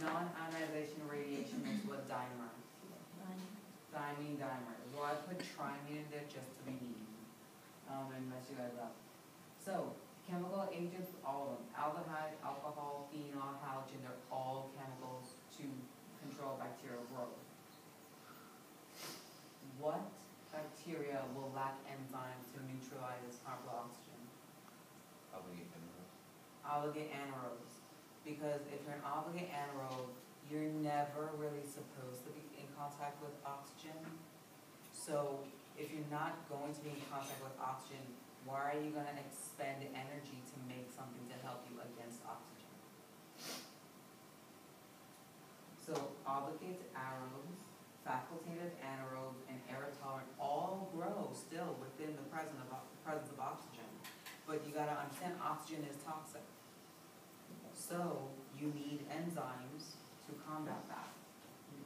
non-ionization radiation is what dimer? Thymine dimer. Well, I put trimine in there just to be neat. And mess you guys up. So, chemical agents, all of them. Aldehyde, alcohol, phenol, halogen, they're all chemicals to control bacterial growth. What bacteria will lack enzymes to neutralize its harmful oxygen? Obligate anaerobes. Because if you're an obligate anaerobe, you're never really supposed to be in contact with oxygen. So if you're not going to be in contact with oxygen, why are you going to expend energy to make something to help you against oxygen? So obligate anaerobes, facultative anaerobes, and air tolerant all grow still within the presence of oxygen. But you got to understand oxygen is toxic. So you need enzymes to combat that.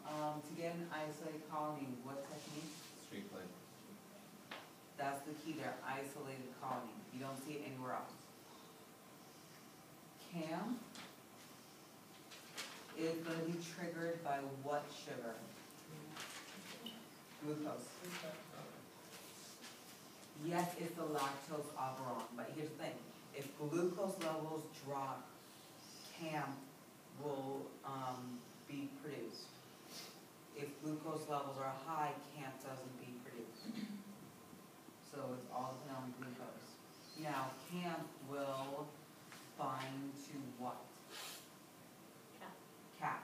To get an isolated colony, what technique? Street plate. That's the key there, isolated colony. You don't see it anywhere else. CAM is going to be triggered by what sugar? Glucose. Yes, it's the lactose operon, but here's the thing. If glucose levels drop, CAM will be produced. If glucose levels are high, CAM doesn't be produced. So it's all dependent on glucose. Now, CAM will bind to what? Cap.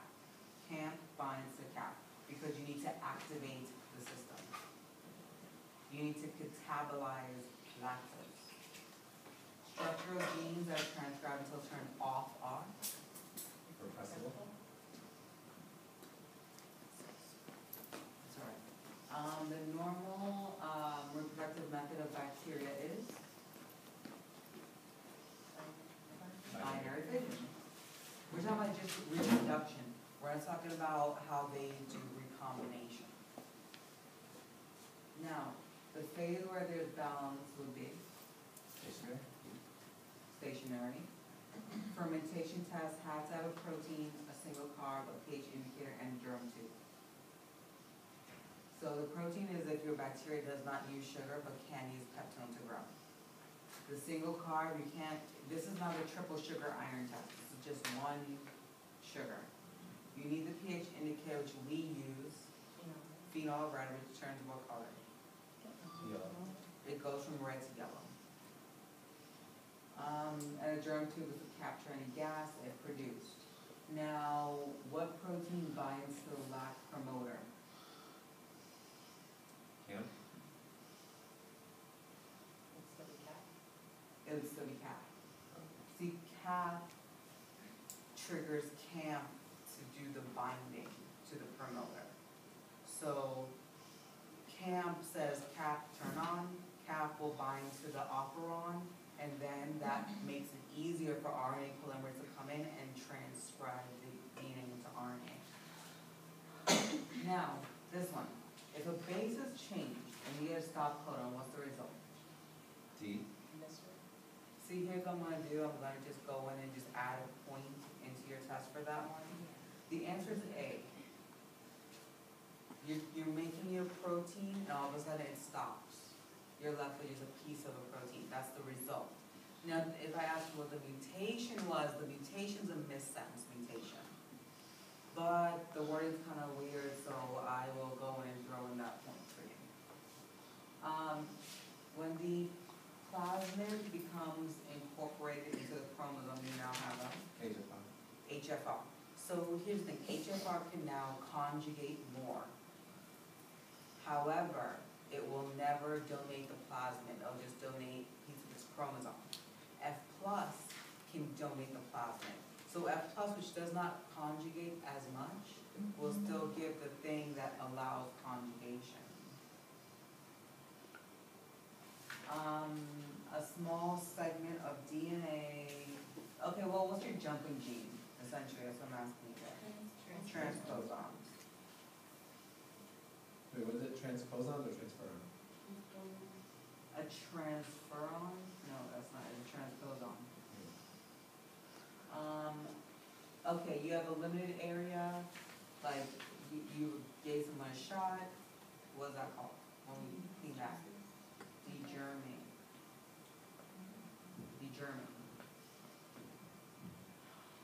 CAM binds to cap because you need to activate the system. You need to catabolize lactose. Structural genes that are transcribed until turned off are? Repressible. Sorry. The normal reproductive method of bacteria is? Binary fission. We're talking about just reproduction. We're not talking about how they do recombination. Now, the phase where there's balance would be? Stationary. Fermentation test has to have a protein, a single carb, a pH indicator, and germ tube. So the protein is if your bacteria does not use sugar but can use peptone to grow. The single carb, you can't, this is not a triple sugar iron test. This is just one sugar. You need the pH indicator, which we use, phenol red, which turns what color? Yellow. It goes from red to yellow. And a germ tube is to capture any gas if produced. Now, what protein binds to the lac promoter? CAM. It would still be CAP. See, CAP triggers CAM to do the binding to the promoter. So CAM says CAP turn on, CAP will bind to the operon, and then that makes it easier for RNA polymerase to come in and transcribe the DNA into RNA. Now, this one. If a base is changed and you get a stop codon, what's the result? D. See, here's what I'm going to do. I'm going to just go in and just add a point into your test for that one. The answer is A. You're making your protein, and all of a sudden it stops. You're left with just a piece of a protein. That's the result. Now, if I ask you what the mutation was, the mutation's a missense mutation. But the wording's kind of weird, so I will go in and throw in that point for you. When the plasmid becomes incorporated into the chromosome, you now have a HFR. So here's the thing, HFR can now conjugate more. However, it will never donate the plasmid, it'll just donate a piece of its chromosome. F plus can donate the plasmid. So F plus, which does not conjugate as much, will still give the thing that allows conjugation. A small segment of DNA. Okay, well, what's your jumping gene? Essentially, that's what I'm asking you there. Transposons. Wait, what is it? Transposon or transferon? A transferon? No, that's not. It's a transposon. okay, you have a limited area, like, you gave someone a shot, what's that called? When we clean that? Degerming. Degerming.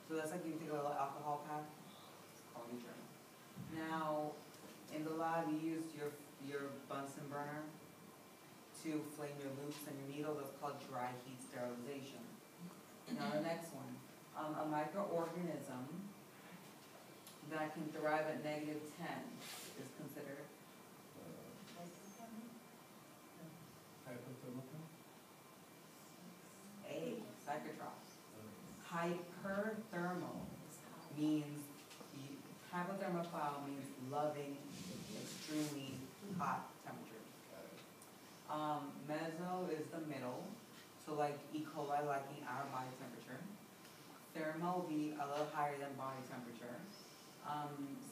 So that's like you think of an alcohol pack, it's called degerming. Now, in the lab, you use your Bunsen burner to flame your loops and your needle, that's called dry heat sterilization. Now the next one, a microorganism that can thrive at -10 is considered Hypothermal? a psychotrop. Hyperthermal means, hypothermophile means loving extremely hot temperatures. Meso is the middle, so like E. coli liking our body temperature. Thermal will be a little higher than body temperature.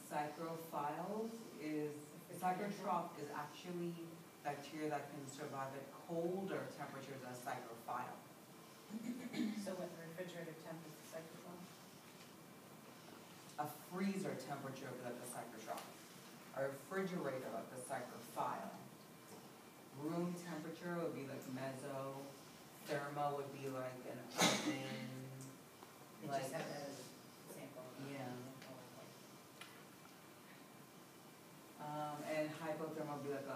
Psychrophiles is, psychotroph is actually bacteria that can survive at colder temperatures than psychrophile. So what, the refrigerator temp is the cyclone? A freezer temperature would be like the psychotroph. A refrigerator like the psychrophile. Room temperature would be like meso. Thermo would be like an oven. They Like, just have that as a sample. yeah. And hypothermal would be like a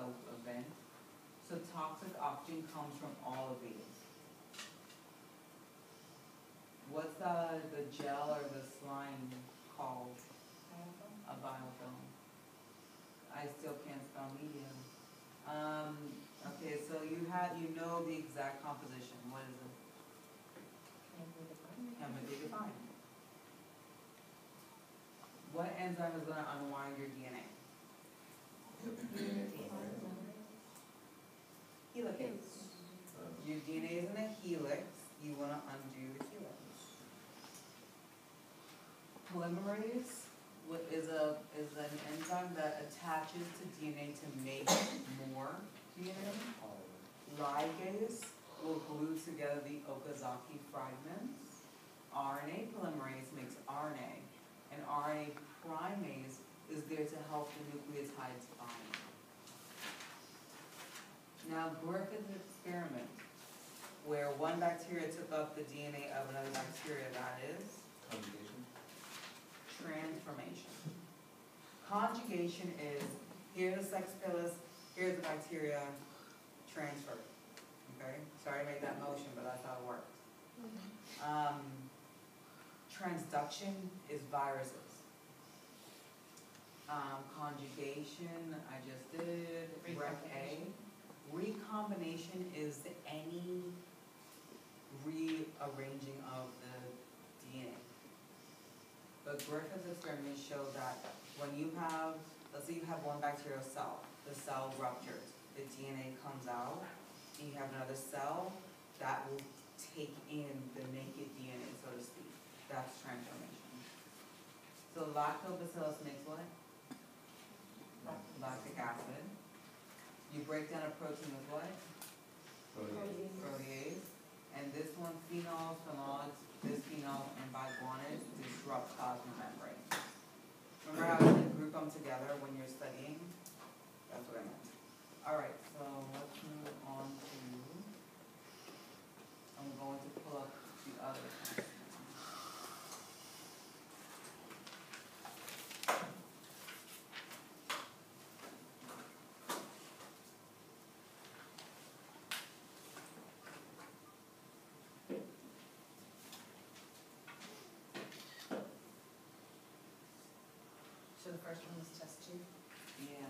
vent. So toxic oxygen comes from all of these. What's the gel or the slime called? A biofilm. I still can't spell media. Okay, so you know the exact composition. What is it? Chemically defined. What enzyme is going to unwind your DNA? Helicase. Your DNA is in a helix. You want to undo the helix. Polymerase is an enzyme that attaches to DNA to make more DNA. Ligase will glue together the Okazaki fragments. RNA polymerase makes RNA, and RNA primase is there to help the nucleotides bind. Now, Griffith's experiment, where one bacteria took up the DNA of another bacteria, that is Conjugation? transformation. Conjugation is, here's the Sex Pilus, here's the bacteria, transfer. Okay? Sorry to make that motion, but that's how it works. Transduction is viruses. Conjugation, I just did, Rec A. Recombination is any rearranging of the DNA. But Griffith's experiment showed that when you have, let's say you have one bacterial cell, the cell ruptures, the DNA comes out, and you have another cell that will take in the naked DNA, so to speak. That's transformation. So lactobacillus makes what? Lactic acid. You break down a protein with what? Protease. And this one, phenols, phenols, bisphenols, and biguanides disrupt plasma membrane. Remember how I said group them together when you're studying? That's what I meant. Alright, so let's move on to, I'm going to pull up the other one. So the first one was test tube. Yeah.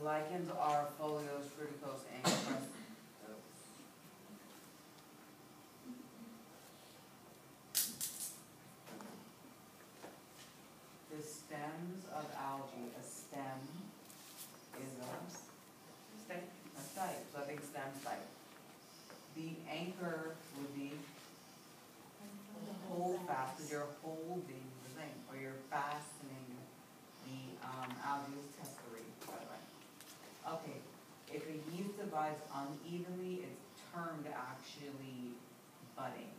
lichens are foliose, fruticose, and crustose. The stems of algae, a stem is a stem, that's type, so I think stem's type. The anchor would be hold fast, because you're holding the thing, or you're fastening the algae tesserae, by the way. Okay, if a yeast divides unevenly, it's termed actually budding.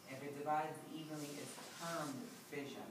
If it divides evenly, it's termed fission.